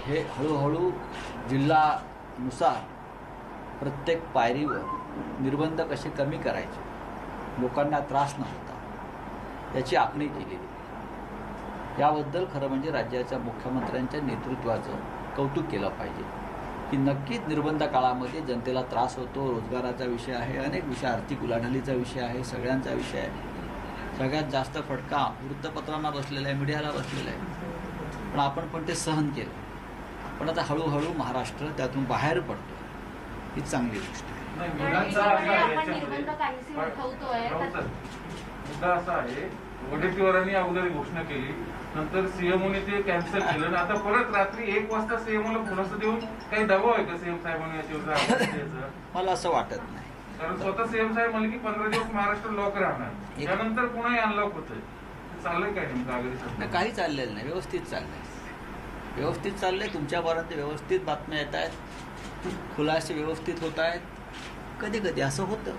हे हळूहळू जिल्हानुसार प्रत्येक पायरीवर निर्बंध कसे कमी करायचे, लोकांना त्रास न होता याची आखणी केलेली. याबद्दल खरं म्हणजे राज्याच्या मुख्यमंत्र्यांच्या नेतृत्वाचं कौतुक केलं पाहिजे की नक्कीच निर्बंध काळामध्ये जनतेला त्रास होतो. रोजगाराचा विषय आहे, अनेक विषय, आर्थिक उलाढालीचा विषय आहे, सगळ्यांचा विषय आहे. सगळ्यात जास्त फटका वृत्तपत्रांना बसलेला आहे, मीडियाला बसलेला आहे, पण आपण पण ते सहन केलं. पण आता हळूहळू महाराष्ट्र त्यातून बाहेर पडतो, ही चांगली गोष्ट आहे. मुद्दा असा आहे, वडेट्टीवारांनी अगोदर घोषणा केली, नंतर सीएमओने ते कॅन्सल केलं, आता परत रात्री 1 वाजता सीएमओला खुलासा देऊन काही दबाव आहे का सीएम साहेबांनी याच्यावर? मला असं वाटत नाही, कारण स्वतः सीएम साहेब म्हणले की 15 दिवस महाराष्ट्र लॉक राहणार, त्यानंतर पुन्हा अनलॉक होतंय. चाललंय काय नेमकं आघाडी? काही चाललेलं नाही, व्यवस्थित चाललंय, व्यवस्थित चाललंय. तुमच्यापर्यंत व्यवस्थित बातम्या येत आहेत, खुलासे व्यवस्थित होत आहेत. कधी कधी असं होतं.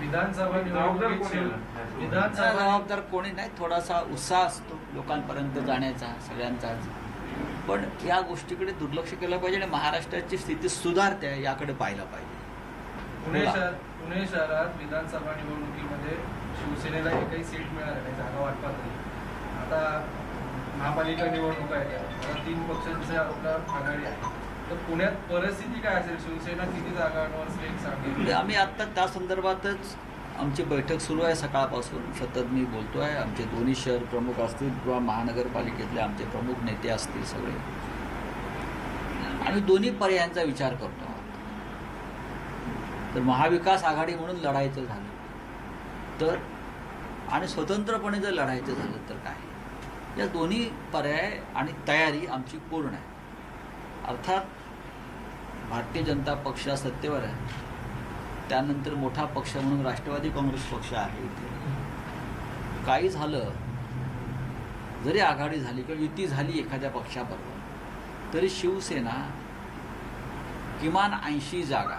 विधानसभा जबाबदार कोणी नाही, थोडासा उत्साह असतो लोकांपर्यंत जाण्याचा सगळ्यांचाच, पण या गोष्टीकडे दुर्लक्ष केलं पाहिजे आणि महाराष्ट्राची स्थिती सुधारते याकडे पाहिलं पाहिजे. पुणे शहरात विधानसभा निवडणुकीमध्ये शिवसेनेला एकही सीट मिळाली नाही, जागा वाटपात नाही. आता महापालिका निवडणूक आहे, आता 3 पक्षांचे आघाडी आहे, तर पुण्यात परिस्थिती काय असेल? शिवसेना किती जागांवर सांगेल? आम्ही आत्ता त्या संदर्भातच आमची बैठक सुरू आहे. सकाळपासून सतत मी बोलतो आहे. आमचे दोन्ही शहर प्रमुख असतील किंवा महानगरपालिकेतले आमचे प्रमुख नेते असतील, सगळे आम्ही दोन्ही पर्यायांचा विचार करतो आहोत. तर महाविकास आघाडी म्हणून लढायचं झालं तर, आणि स्वतंत्रपणे जर लढायचं झालं तर काय, या दोन्ही पर्याय आणि तयारी आमची पूर्ण आहे. अर्थात भारतीय जनता पक्ष सत्तेवर आहे, त्यानंतर मोठा पक्ष म्हणून राष्ट्रवादी काँग्रेस पक्ष आहे. इथे काही झालं, जरी आघाडी झाली किंवा युती झाली एखाद्या पक्षाबरोबर, तरी शिवसेना किमान 80 जागा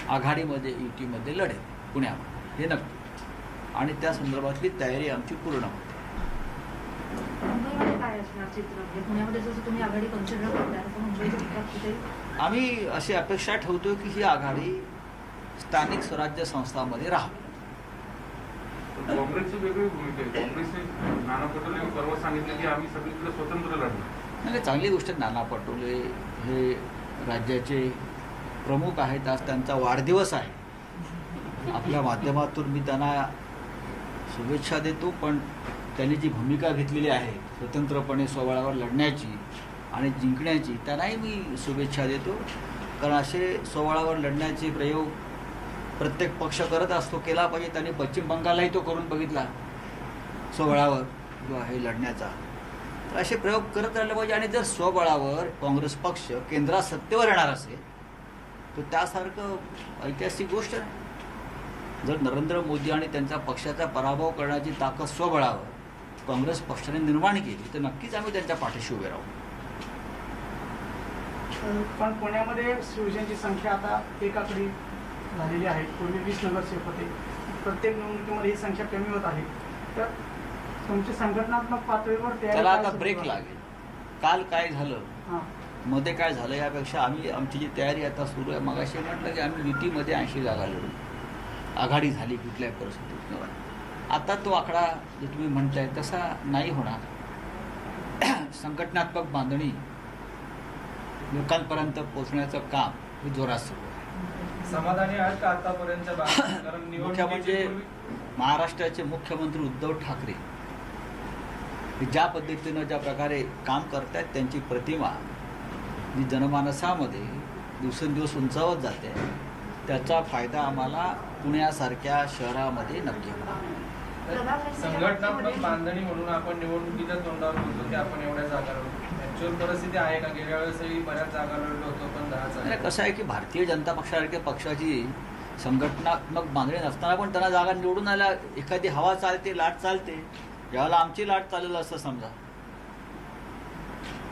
आघाडीमध्ये युतीमध्ये लढेल पुण्यामध्ये, हे नक्की. आणि त्या संदर्भातली तयारी आमची पूर्ण होते. आम्ही अशी अपेक्षा ठेवतो की ही आघाडी स्थानिक स्वराज्य संस्थांमध्ये राहावी. काँग्रेसची वेगळी भूमिका आहे. काँग्रेसने नाना पटोले परवा सांगितलं की आम्ही सगळीकडे स्वतंत्र लढणार. नाही, चांगली गोष्ट. नाना पटोले हे राज्याचे प्रमुख आहेत, आज त्यांचा वाढदिवस आहे. आपल्या माध्यमातून मी त्यांना शुभेच्छा देतो, पण त्यांनी जी भूमिका घेतलेली आहे स्वतंत्रपणे स्वबळावर लढण्याची आणि जिंकण्याची, त्यांनाही मी शुभेच्छा देतो. कारण असे स्वबळावर लढण्याचे प्रयोग प्रत्येक पक्ष करत असतो, केला पाहिजे. त्यांनी पश्चिम बंगाललाही तो करून बघितला, स्वबळावर जो आहे लढण्याचा. तर असे प्रयोग करत राहिले पाहिजे. आणि जर स्वबळावर काँग्रेस पक्ष केंद्रात सत्तेवर येणार असेल तर त्यासारखं ऐतिहासिक गोष्ट नाही. जर नरेंद्र मोदी आणि त्यांच्या पक्षाचा पराभव करण्याची ताकद स्वबळावर काँग्रेस पक्षाने निर्माण केली तर नक्कीच आम्ही त्यांच्या पाठीशी उभे राहू. पण पुण्यामध्ये शिवसेनेची संख्या आता एकाकडे झालेली आहे. पूर्वी 20 नगरसेवक होते, प्रत्येक निवडणुकीमध्ये ही संख्या कमी होत आहे. तर तुमची संघटनात्मक पातळीवर त्याला आता ब्रेक लागेल. काल काय झालं, मध्ये काय झालं, यापेक्षा आम्ही आमची जी तयारी आता सुरू आहे. मगाशी म्हटलं की आम्ही युतीमध्ये 80 जागा लढू, आघाडी झाली कुठल्याही परिस्थितीत. आता तो आकडा जो तुम्ही म्हणताय तसा नाही होणार. संघटनात्मक बांधणी लोकांपर्यंत पोहोचण्याचं काम हे जोरात सुरू आहे. समाधानी आहेत का आतापर्यंत? मुख्य म्हणजे महाराष्ट्राचे मुख्यमंत्री उद्धव ठाकरे ज्या पद्धतीनं ज्या प्रकारे काम करतायत, त्यांची प्रतिमा जी जनमानसामध्ये दिवसेंदिवस उंचावत जाते, त्याचा फायदा आम्हाला पुण्यासारख्या शहरामध्ये नक्की होणार. संघटनात्मक बांधणी म्हणून आपण निवडणुकीच्या तोंडावर बोलतो की आपण एवढ्या जागा लढतो. ऍक्च्युअल परिस्थिती आहे का? गेल्या वेळेसही बऱ्याच जागा लढलो होतो, पण 10 जागा. कसं आहे की भारतीय जनता पक्षासारख्या पक्षाची संघटनात्मक बांधणी नसताना पण त्यांना जागा निवडून आल्या. एखादी हवा चालते, लाट चालते, ज्यावेळेला आमची लाट चालेल असं समजा.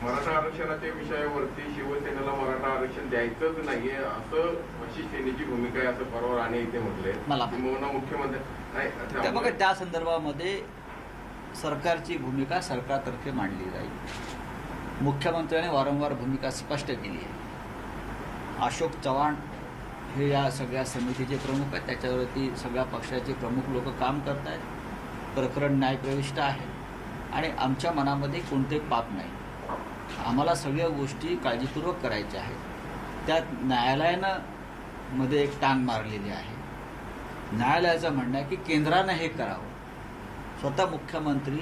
मराठा आरक्षणाच्या विषयावरती शिवसेनेला मराठा आरक्षण द्यायचंच नाहीये असं अशी सेनेची भूमिका आहे, असं परवा राणे इथे म्हटले. मला मुख्यमंत्री बघा, त्या संदर्भामध्ये सरकारची भूमिका सरकारतर्फे मांडली जाईल. मुख्यमंत्र्यांनी वारंवार भूमिका स्पष्ट केली आहे. अशोक चव्हाण हे या सगळ्या समितीचे प्रमुख आहेत. त्याच्यावरती सगळ्या पक्षाचे प्रमुख लोक काम करत आहेत. प्रकरण न्यायप्रविष्ट आहे आणि आमच्या मनामध्ये कोणते पाप नाही. आम्हाला सगळ्या गोष्टी काळजीपूर्वक करायच्या आहेत. त्यात न्यायालयानं मध्ये एक टांग मारलेली आहे. न्यायालयाचं म्हणणं आहे की केंद्रानं हे करावं. स्वतः मुख्यमंत्री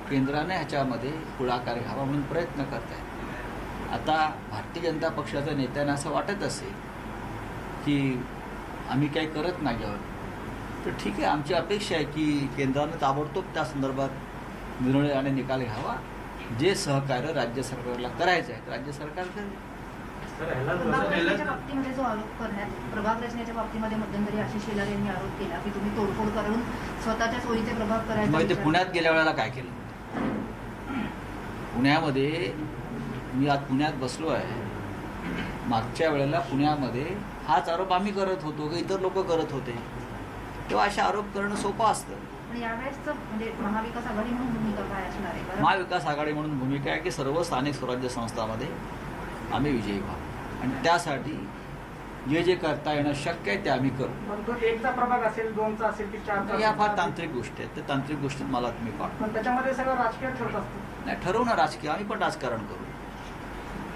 केंद्राने ह्याच्यामध्ये पुढाकार घ्यावा म्हणून प्रयत्न करत आहेत. आता भारतीय जनता पक्षाच्या नेत्यांना असं वाटत असेल की आम्ही काही करत नाही आहोत, तर ठीक आहे, आमची अपेक्षा आहे की केंद्रानं ताबडतोब त्या संदर्भात निर्णय आणि निकाल घ्यावा. जे सहकार्य राज्य सरकारला करायचं आहे राज्य सरकार करेल. प्रभाग रचनेच्या बाबतीमध्ये जो आरोप करण्यात प्रभाग रचनेच्या बाबतीमध्ये मध्यंतरी आशिष शेलार यांनी आरोप केला की तुम्ही तोडफोड करून स्वतःच्या सोयीचे प्रभाग करायचा मग ते विचार पुण्यात करता. गेल्या वेळेला काय केलं? पुण्यामध्ये मी आज पुण्यात बसलो आहे. मागच्या वेळेला पुण्यामध्ये हाच आरोप आम्ही करत होतो की इतर लोक करत होते. तेव्हा असे आरोप करणं सोपं असतं. पण यावेळेसचं म्हणजे महाविकास आघाडी म्हणून भूमिका काय असणार आहे? कारण महाविकास आघाडी म्हणून भूमिका आहे की सर्व स्थानिक स्वराज्य संस्थांमध्ये आम्ही विजयी व्हावं आणि त्यासाठी जे जे करता येणं शक्य आहे ते आम्ही करू. मग तो 1चा प्रभाग असेल, 2चा असेल की 4चा या फार असेल? तांत्रिक गोष्टी आहेत. त्या तांत्रिक गोष्टीत मला तुम्ही पाठवा. पण त्याच्यामध्ये सगळं राजकीय ठरत असतं. नाही, ठरवणं राजकीय, आम्ही पण राजकारण करू.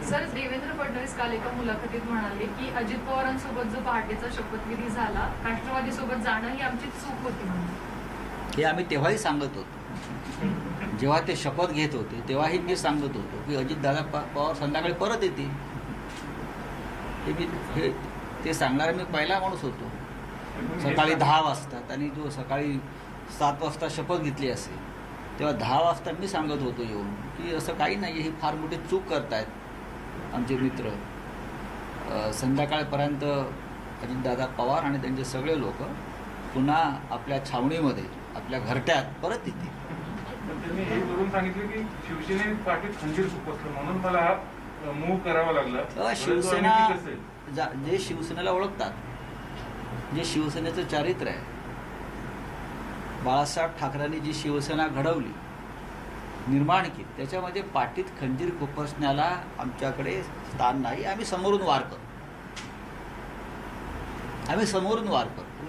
सर, देवेंद्र फडणवीस काल एका मुलाखतीत म्हणाले की अजित पवारांसोबत जो पहाटेचा शपथविधी झाला, राष्ट्रवादीसोबत जाणं ही आमची चूक होती म्हणून. हे आम्ही तेव्हाही सांगत होतो. जेव्हा ते शपथ घेत होते तेव्हाही मी सांगत होतो की अजितदादा पवार संध्याकाळी परत येतील. हे ते सांगणारा मी पहिला माणूस होतो. सकाळी 10 वाजता आणि जो सकाळी 7 वाजता शपथ घेतली असेल तेव्हा 10 वाजता मी सांगत होतो येऊन की असं काही नाही, ही फार मोठी चूक करतायत आमचे मित्र. संध्याकाळपर्यंत अजितदादा पवार आणि त्यांचे सगळे लोक पुन्हा आपल्या छावणीमध्ये आपल्या घरट्यात परत येतील. पण त्यांनी हे करून सांगितलं की शिवसेने पाठीत खंजीर खुपसलं म्हणून मला हा मूव्ह करावा लागला. शिवसेना परंतु आम्ही ठीक असेल. जे शिवसेनेला ओळखतात, जे शिवसेनेचं चारित्र्य आहे, बाळासाहेब ठाकरेंनी जी शिवसेना घडवली, निर्माण केली, त्याच्यामध्ये पाठीत खंजीर खुपसण्याला आमच्याकडे स्थान नाही. आम्ही समोरून वार करतो.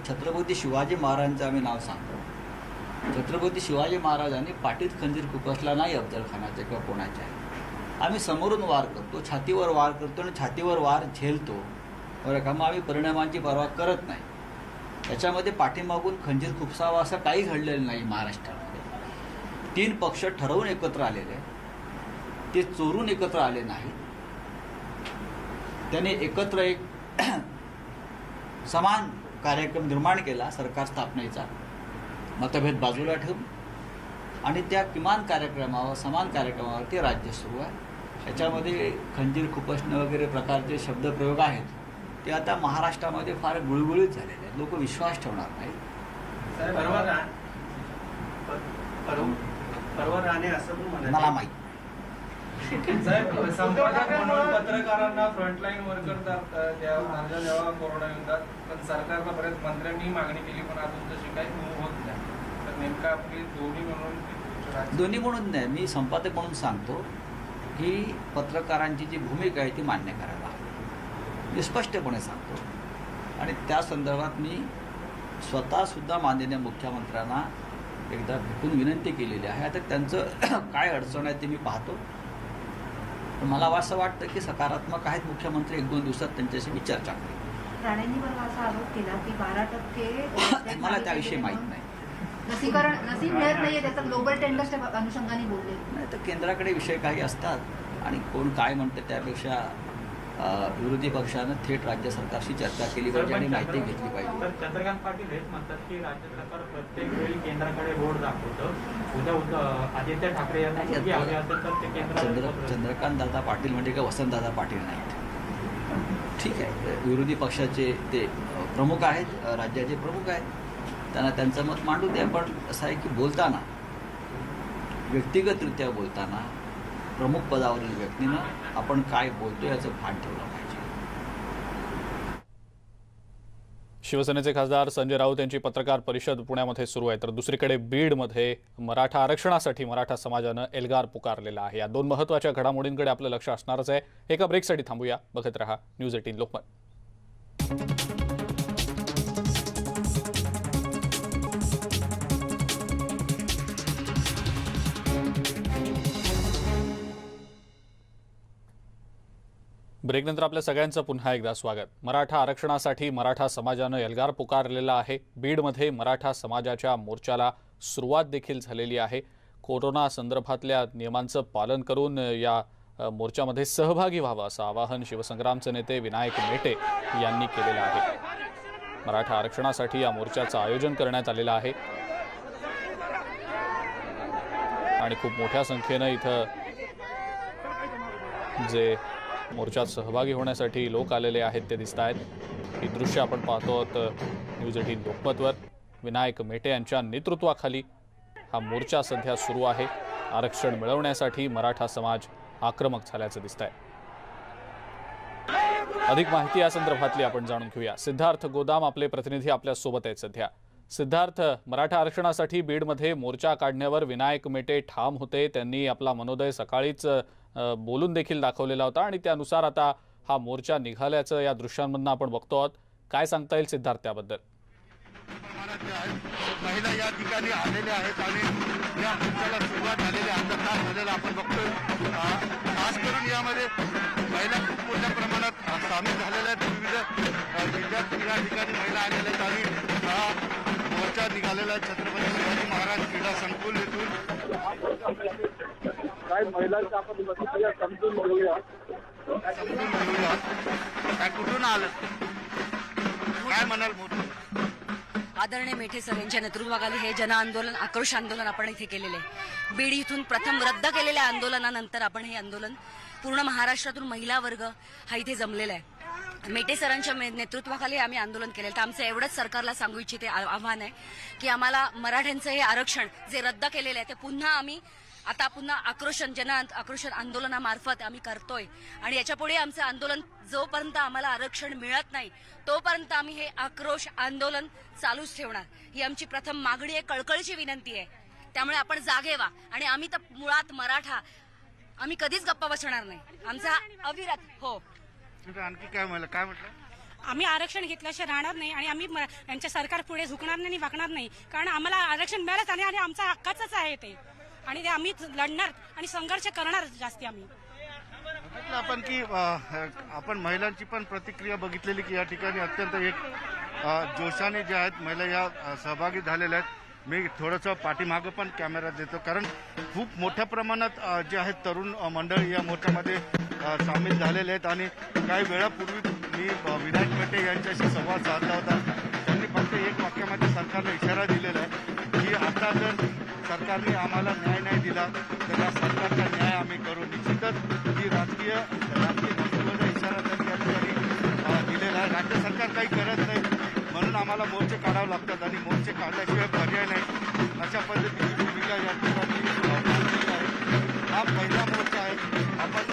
छत्रपती शिवाजी महाराजांचं आम्ही नाव सांगतो. छत्रपती शिवाजी महाराजांनी पाठीत खंजीर खुपसला नाही अफजल खानाच्या किंवा कोणाच्या. आम्ही समोरून वार करतो, छातीवर वार करतो आणि छातीवर वार झेलतो. बरं का? मग आम्ही परिणामांची पर्वा करत नाही. त्याच्यामध्ये पाठीमागून खंजीर खुपसावा असं काही घडलेलं नाही महाराष्ट्रामध्ये. 3 पक्ष ठरवून एकत्र आलेले आहेत, ते चोरून एकत्र आले नाही. त्याने एकत्र एक समान कार्यक्रम निर्माण केला सरकार स्थापनेचा, मतभेद बाजूला ठेवून, आणि त्या किमान कार्यक्रमावर, समान कार्यक्रमावर ते राज्य सुरू आहे. याच्यामध्ये खंजीर खुपसणं वगैरे प्रकारचे शब्दप्रयोग आहेत ते आता महाराष्ट्रामध्ये फार गुळगुळीत झालेले आहेत. लोक विश्वास ठेवणार नाही. परवा राणे असं पण मला म्हणाले. माहीत साहेब, संपादक म्हणून पत्रकारांना फ्रंटलाईन वर्कर दर्जा द्यावा कोरोना युद्धात, पण सरकारला बऱ्याच मंत्र्यांनी मागणी केली पण अजून तशी काही मूव्ह होत नाही. तर नेमका आपली दोन्ही म्हणून नाही, मी संपादक म्हणून सांगतो की पत्रकारांची जी भूमिका आहे ती मान्य करायला हवी. मी स्पष्टपणे सांगतो आणि त्या संदर्भात मी स्वतःसुद्धा माननीय मुख्यमंत्र्यांना एकदा भेटून विनंती केलेली आहे. आता त्यांचं काय अडचण आहे ते मी पाहतो. पण मला असं वाटतं की सकारात्मक आहेत मुख्यमंत्री. 1-2 दिवसात त्यांच्याशी मी चर्चा करेन. राणेंनी बरोबर असा आरोप केला की 12% मला त्याविषयी माहीत नाही. लसीकरण मिळत नाहीये, त्याचा ग्लोबल टेंडर्सच्या अनुषंगाने बोलले. नाही तर केंद्राकडे विषय काही असतात आणि कोण काय म्हणतं त्यापेक्षा विरोधी पक्षानं थेट राज्य सरकारशी चर्चा केली पाहिजे आणि माहिती घेतली पाहिजे. तर चंद्रकांत पाटील हेच म्हणतात की राज्य सरकार प्रत्येक वेळी केंद्राकडे बोट दाखवतं. उद्या आदित्य ठाकरे यांना हवी असेल तर ते केंद्र. चंद्रकांत दादा पाटील म्हणजे का वसंतदादा पाटील नाहीत. ठीक आहे, विरोधी पक्षाचे ते प्रमुख आहेत, राज्याचे प्रमुख आहेत, त्यांना त्यांचं मत मांडू द्या. पण असं आहे की बोलताना, व्यक्तिगतरित्या बोलताना प्रमुख पदावरील व्यक्तीनं आपण काय बोलतो याचं भान ठेवलं पाहिजे. शिवसेनेचे खासदार संजय राऊत यांची पत्रकार परिषद पुण्यामध्ये सुरू आहे, तर दुसरीकडे बीडमध्ये मराठा आरक्षणासाठी मराठा समाजानं एल्गार पुकारलेला आहे। या दोन महत्त्वाच्या घडामोडींकडे आपलं लक्ष असणारच आहे। एका ब्रेकसाठी थांबूया, बघत रहा न्यूज 18 लोकमत। ब्रेकनंतर आपल्या सगळ्यांचं पुन्हा एकदा स्वागत। मराठा आरक्षणासाठी मराठा समाजानं एल्गार पुकारलेला आहे। बीडमध्ये मराठा समाजाच्या मोर्चाला सुरुवात देखील झालेली आहे। कोरोना संदर्भातल्या नियमांचं पालन करून या मोर्चामध्ये सहभागी व्हावं असं आवाहन शिवसंग्रामचे नेते विनायक मेटे यांनी केलेलं आहे। मराठा आरक्षणासाठी या मोर्चाचं आयोजन करण्यात आलेलं आहे आणि खूप मोठ्या संख्येनं इथं जे मोर्चात सहभागी होण्यासाठी लोक आलेले आहेत ते दिसत आहेत। ही दृश्य आपण पाहतो आहोत न्यूज 18 लोकमतवर। विनायक मेटे यांच्या नेतृत्वाखाली हा मोर्चा सध्या सुरू आहे। आरक्षण मिळवण्यासाठी मराठा समाज आक्रमक झाल्याचं दिसत आहे। अधिक माहिती या संदर्भातली आपण जाणून घेऊया। सिद्धार्थ गोदाम आपले प्रतिनिधी आपल्या सोबत आहेत सध्या। सिद्धार्थ, मराठा आरक्षणासाठी बीडमध्ये मोर्चा काढण्यावर विनायक मेटे ठाम होते। त्यांनी आपला मनोदय सकाळीच बोलून देखील दाखवलेला होता आणि त्यानुसार आता हा मोर्चा निघाल्याचं या दृश्यांमधून आपण बघतो आहोत। काय सांगता येईल सिद्धार्थ त्याबद्दल? महिला या ठिकाणी आलेल्या आहेत आणि या मोर्चाला सुरुवात झालेली अर्धा तास झालेला आपण बघतोय। खास करून यामध्ये महिला खूप मोठ्या प्रमाणात सामील झालेल्या आहेत। विविध जिल्ह्यात या ठिकाणी महिला आलेल्या आहेत आणि हा मोर्चा निघालेला आहे छत्रपती शिवाजी महाराज क्रीडा संकुल येथून। काय महिलांचं आपण समजून घेऊया, काय कुठून आलं, काय म्हणाल? आदरणीय मेटे सर यांच्या नेतृत्वाखाली हे जन आंदोलन, आक्रोश आंदोलन आपण इथे केलेले आहे। बीड इथून प्रथम रद्द केलेल्या आंदोलनानंतर आपण हे आंदोलन पूर्ण महाराष्ट्रातून महिला वर्ग हा इथे जमलेला आहे। मेटे सरांच्या नेतृत्वाखाली आम्ही आंदोलन केलेलं। तर आमचं एवढंच सरकारला सांगू इच्छिते आव्हान आहे की आम्हाला मराठ्यांचं हे आरक्षण जे रद्द केलेलं आहे ते पुन्हा आम्ही आता आक्रोशन आंदोलनामार्फत आम्ही करतोय आणि याच्यापुढे आमचं आंदोलन जोपर्यंत आम्हाला आरक्षण मिळत नाही तोपर्यंत आम्ही हे आक्रोश आंदोलन चालूच ठेवणार। ही आमची प्रथम मागणी आहे, कळकळीची विनंती आहे। त्यामुळे आपण जागे व्हा आणि आम्ही तर मुळात मराठा, आम्ही कधीच गप्पा बसणार नाही। आमचा अविरत हो। आणखी काय म्हटलं? आम्ही आरक्षण घेतल्याशिवाय राहणार नाही आणि आम्ही यांच्या सरकार पुढे झुकणार नाही आणि वागणार नाही, कारण आम्हाला आरक्षण मिळालंच आणि आमचा हक्काचंच आहे ते आणि ते आम्ही लढणार आणि संघर्ष करणार जास्ती। आम्ही आपण की आपण महिलांची पण प्रतिक्रिया बघितलेली की या ठिकाणी अत्यंत एक जोशाने जे आहेत महिला या सहभागी झालेल्या आहेत। मी थोडंसं पाठीमागं पण कॅमेरा देतो, कारण खूप मोठ्या प्रमाणात जे आहेत तरुण मंडळी या मोर्चामध्ये सामील झालेले आहेत आणि काही वेळापूर्वी मी विनायक मेटे यांच्याशी संवाद साधला होता। त्यांनी फक्त एक वाक्यामध्ये सरकारला इशारा दिलेला आहे की आता जर सरकारने आम्हाला न्याय नाही दिला तर या सरकारचा न्याय आम्ही करू। निश्चितच ही राजकीय दृष्टीचा इशारा त्यांनी या ठिकाणी दिलेला आहे। राज्य सरकार काही करत नाही म्हणून आम्हाला मोर्चे काढावे लागतात आणि मोर्चे काढल्याशिवाय पर्याय नाही, अशा पद्धतीची भूमिका या ठिकाणी मांडलेली आहे। हा पहिला मोर्चा आहे, आपण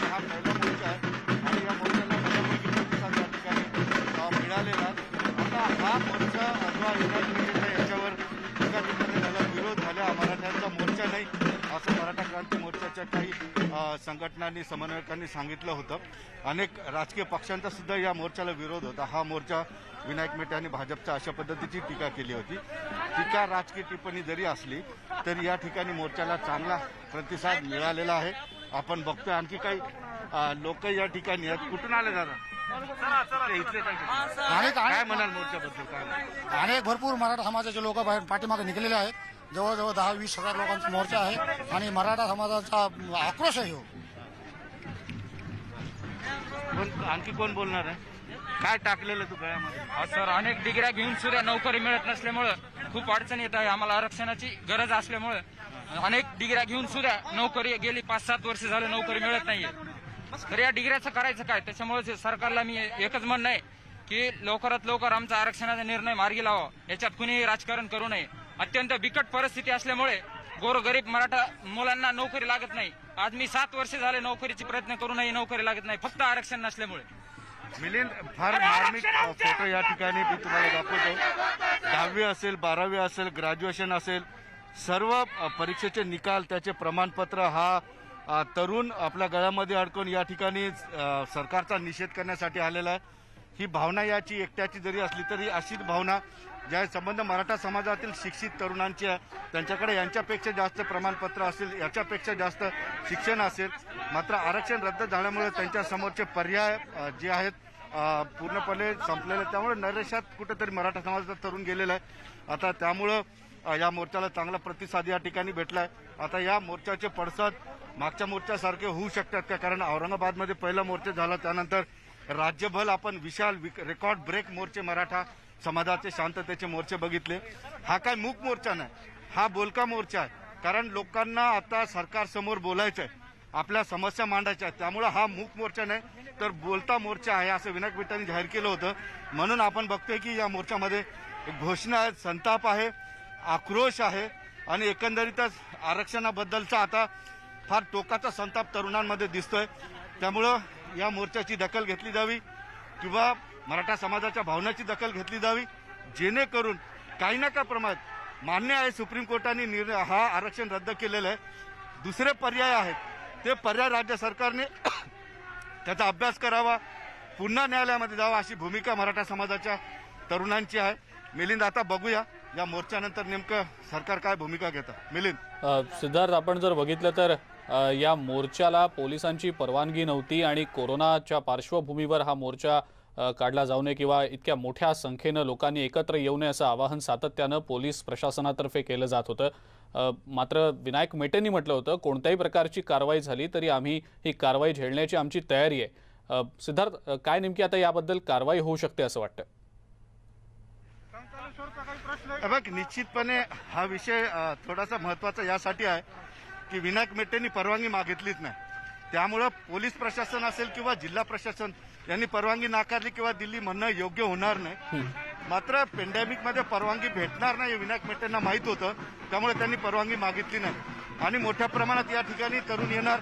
हा पहिला मोर्चा आहे आणि या मोर्चाला बऱ्यापैकी प्रतिसाद या ठिकाणी मिळालेला आहे। आता हा मोर्चा अथवा याच्यावर एका ठिकाणी त्याला विरोध झाला, मराठ्यांचा मोर्चा नाही असं मराठा क्रांती मोर्चाच्या काही संघटनांनी, समन्वयकांनी सांगितलं होतं। अनेक राजकीय पक्षांचा सुद्धा या मोर्चाला विरोध होता। हा मोर्चा विनायक मेटे आणि भाजपचा अशा पद्धतीची टीका केली होती। टीका राजकीय टिप्पणी जरी असली तरी या ठिकाणी मोर्चाला चांगला प्रतिसाद मिळालेला आहे। आपण बघतोय आणखी काही लोक या ठिकाणी आहेत। कुठून आले दादा? काय म्हणाल मोर्चाबद्दल? काय अनेक भरपूर मराठा समाजाचे लोक बाहेर पाठीमागे निघालेले आहेत। जवळजवळ 10-20 हजार लोकांचा मोर्चा आहे आणि मराठा समाजाचा आक्रोश आहे। आणखी कोण बोलणार आहे? काय टाकलेलं तू गळ्यामध्ये? सर, अनेक डिग्र्या घेऊन सुद्धा नोकरी मिळत नसल्यामुळे खूप अडचण येत आहे। आम्हाला आरक्षणाची गरज असल्यामुळे अनेक डिग्र्या घेऊन सुद्धा नोकरी गेली 5-7 वर्ष झाले नोकरी मिळत नाहीये। तर या डिग्र्याचं करायचं काय? त्याच्यामुळे सरकारला मी एकच म्हणणं आहे की लवकरात लवकर आमचा आरक्षणाचा निर्णय मार्गी लावा। याच्यात कुणीही राजकारण करू नये। अत्यंत बिकट परिस्थिती असल्यामुळे गोरगरीब मराठा मुलांना नोकरी लागत नाही। आज मी 7 वर्ष झाले नोकरीचे प्रयत्न करूनही नोकरी लागत नाही, फक्त आरक्षण नसल्यामुळे। मिलिंद, फार मार्मिक फोटो या ठिकाणी मी तुम्हाला दाखवतो. 10वी असेल, 12वी असेल, ग्रॅज्युएशन असेल, सर्व परीक्षेचे निकाल, त्याचे प्रमाणपत्र, हा तरुण आपल्या गळ्यामध्ये अडकून या ठिकाणी सरकारचा निषेध करण्यासाठी आलेला आहे. ही भावना याची एकट्याची जरी असली तरी अशीच भावना ज्या संबंध मराठा समाजातील शिक्षित तरुणांची आहे, त्यांच्याकडे यांच्यापेक्षा जास्त प्रमाणपत्र असेल, याच्यापेक्षा जास्त शिक्षण असेल. मात्र आरक्षण रद्द झाल्यामुळे त्यांच्या समोरचे पर्याय जे आहेत पूर्णपणे संपलेले. त्यामुळे नैराश्यात कुठेतरी मराठा समाजाचा तरुण गेलेला आहे. आता त्यामुळं या मोर्चाला चांगला प्रतिसाद या ठिकाणी भेटलाय. आता या मोर्चाचे पडसाद मागच्या मोर्चासारखे होऊ शकतात का? कारण औरंगाबादमध्ये पहिला मोर्चा झाला, त्यानंतर राज्यभर आपण विशाल रेकॉर्ड ब्रेक मोर्चे मराठा समाजाचे शांततेचे मोर्चे बघितले. हा काय मूक मोर्चा नाही, हा बोलका मोर्चा आहे. कारण लोकांना आता सरकारसमोर बोलायचं आहे, आपल्या समस्या मांडायच्या आहेत. त्यामुळे हा मूक मोर्चा नाही तर बोलता मोर्चा आहे असं विनायक मेटेंनी जाहीर केलं होतं. म्हणून आपण बघतोय की या मोर्चामध्ये घोषणा आहेत, संताप आहे, आक्रोश आहे आणि एकंदरीतच आरक्षणाबद्दलचा आता फार टोकाचा संताप तरुणांमध्ये दिसतोय. त्यामुळं या मोर्चाची दखल घेतली जावी किंवा मराठा समाजाच्या भावनाची दखल घेतली जावी, जेणेकरून काही ना काही प्रमाणात मान्य आहे सुप्रीम कोर्टाने निर्णय हा आरक्षण रद्द केलेलं आहे. दुसरे पर्याय आहेत, ते पर्याय राज्य सरकारने त्याचा अभ्यास करावा, पुन्हा न्यायालयामध्ये जावा अशी भूमिका मराठा समाजाच्या तरुणांची आहे. मिलिंद, आता बघूया या मोर्चानंतर नेमकं सरकार काय भूमिका घेतं. मिलिंद. सिद्धार्थ, आपण जर बघितलं तर या मोर्चाला पोलिसांची परवानगी नव्हती आणि कोरोनाच्या पार्श्वभूमीवर हा मोर्चा काढला जाऊ नये किंवा इतक्या मोठ्या संख्येनं लोकांनी एकत्र येऊ नये असं आवाहन सातत्यानं पोलीस प्रशासनातर्फे केलं जात होतं. मात्र विनायक मेटेंनी म्हटलं होतं कोणत्याही प्रकारची कारवाई झाली तरी आम्ही ही कारवाई झेलण्याची आमची तयारी आहे. सिद्धार्थ, काय नेमकी आता याबद्दल कारवाई होऊ शकते असं वाटतं? बघ, निश्चितपणे हा विषय थोडासा महत्त्वाचा यासाठी आहे की विनायक मेटेंनी परवानगी मागितलीच नाही. त्यामुळं पोलीस प्रशासन असेल किंवा जिल्हा प्रशासन यांनी परवानगी नाकारली किंवा दिल्ली म्हणणं योग्य होणार नाही. मात्र पेंडेमिकमध्ये परवानगी भेटणार नाही हे विनायक मेटेंना माहीत होतं, त्यामुळे त्यांनी परवानगी मागितली नाही आणि मोठ्या प्रमाणात या ठिकाणी तरुण येणार.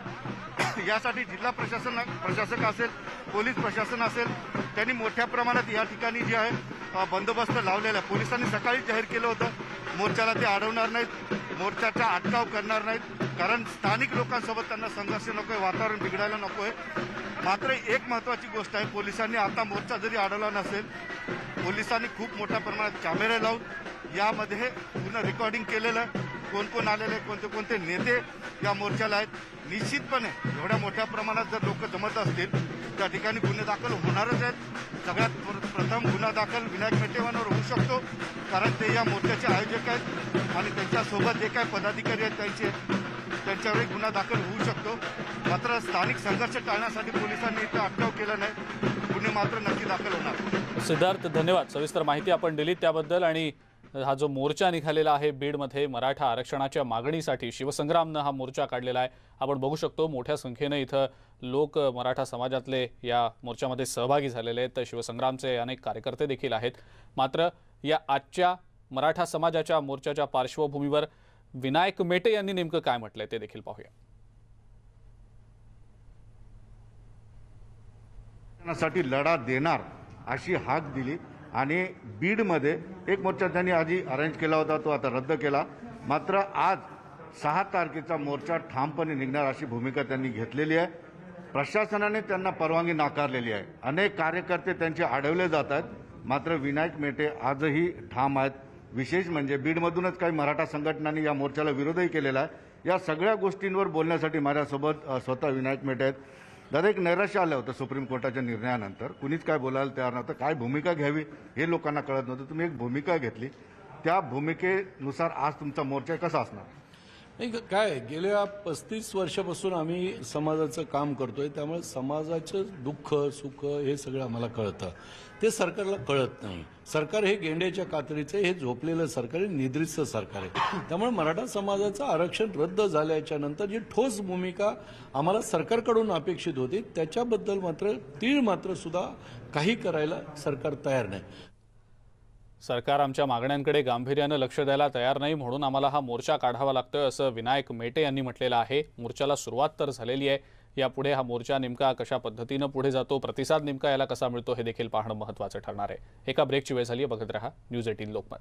यासाठी जिल्हा प्रशासक असेल, पोलीस प्रशासन असेल, त्यांनी मोठ्या प्रमाणात या ठिकाणी जे आहे बंदोबस्त लावलेला आहे. पोलिसांनी सकाळी जाहीर केलं होतं मोर्चाला ते अडवणार नाहीत, मोर्चाचा अटकाव करणार नाहीत, कारण स्थानिक लोकांसोबत त्यांना संघर्ष नको आहे, वातावरण बिघडायला नको आहे. मात्र एक महत्त्वाची गोष्ट आहे, पोलिसांनी आता मोर्चा जरी अडवला नसेल, पोलिसांनी खूप मोठ्या प्रमाणात कॅमेरे लावून यामध्ये पूर्ण रेकॉर्डिंग केलेलं आहे. कोण कोण आलेले, कोणते कोणते नेते या मोर्चाला आहेत. निश्चितपणे एवढ्या मोठ्या प्रमाणात जर लोक जमत असतील त्या ठिकाणी गुन्हे दाखल होणारच आहेत. सगळ्यात प्रथम गुन्हा दाखल विनायक मेटेंवर होऊ शकतो, कारण ते या मोर्चाचे आयोजक आहेत आणि त्यांच्यासोबत जे काही पदाधिकारी आहेत त्यांच्यावर गुन्हा दाखल होऊ शकतो. मात्र स्थानिक संघर्ष टाळण्यासाठी पोलिसांनी इथं अटकाव केला नाही, गुन्हे मात्र नक्की दाखल होणार. सिद्धार्थ, धन्यवाद. सविस्तर माहिती आपण दिली त्याबद्दल. आणि हा जो मोर्चा निघालेला आहे बीडमध्ये मराठा आरक्षणाच्या मागणीसाठी, शिवसंग्रामनं हा मोर्चा काढलेला आहे. आपण बघू शकतो मोठ्या संख्येनं इथं लोक मराठा समाजातले या मोर्चामध्ये सहभागी झालेले आहेत. तर शिवसंग्रामचे अनेक कार्यकर्ते देखील आहेत. मात्र या आजच्या मराठा समाजाच्या मोर्चाच्या पार्श्वभूमीवर विनायक मेटे यांनी नेमकं काय म्हटलंय ते देखील पाहूया. साठी लढा देणार अशी हाक दिली आणि बीडमध्ये एक मोर्चा त्यांनी आधी अरेंज केला होता, तो आता रद्द केला. मात्र आज 6 तारखेचा मोर्चा ठामपणे निघणार अशी भूमिका त्यांनी घेतलेली आहे. प्रशासनाने त्यांना परवानगी नाकारलेली आहे. अनेक कार्यकर्ते त्यांचे अडवले जात आहेत. मात्र विनायक मेटे आजही ठाम आहेत. विशेष म्हणजे बीडमधूनच काही मराठा संघटनांनी या मोर्चाला विरोधही केलेला आहे. या सगळ्या गोष्टींवर बोलण्यासाठी माझ्यासोबत स्वतः विनायक मेटे आहेत. दादा, एक नैराश्य आलं होतं सुप्रीम कोर्टाच्या निर्णयानंतर, कुणीच काय बोलायला तयार नव्हतं, काय भूमिका घ्यावी हे लोकांना कळत नव्हतं. तुम्ही एक भूमिका घेतली, त्या भूमिकेनुसार आज तुमचा मोर्चा कसा असणार? नाही, काय गेल्या 35 वर्षापासून आम्ही समाजाचं काम करतोय, त्यामुळे समाजाचं दुःख सुख हे सगळं आम्हाला कळतं. ते सरकारला कळत नाही. सरकार हे गेंड्याच्या कातडीचं, हे झोपलेलं सरकार आहे, निद्रिस्त सरकार आहे. त्यामुळे मराठा समाजाचं आरक्षण रद्द झाल्याच्या नंतर जी ठोस भूमिका आम्हाला सरकारकडून अपेक्षित होती त्याच्याबद्दल मात्र तीळ मात्र सुद्धा काही करायला सरकार तयार नाही. सरकार आमच्या मागण्यांकडे गांभीर्यानं लक्ष द्यायला तयार नाही, म्हणून आम्हाला हा मोर्चा काढावा लागतोय असं विनायक मेटे यांनी म्हटलेलं आहे. मोर्चाला सुरुवात तर झालेली आहे. यापुढे हा मोर्चा नेमका कशा पद्धतीनं पुढे जातो, प्रतिसाद नेमका याला कसा मिळतो हे देखील पाहणं महत्त्वाचं ठरणार आहे. एका ब्रेकची वेळ झाली आहे. बघत रहा न्यूज 18 लोकमत.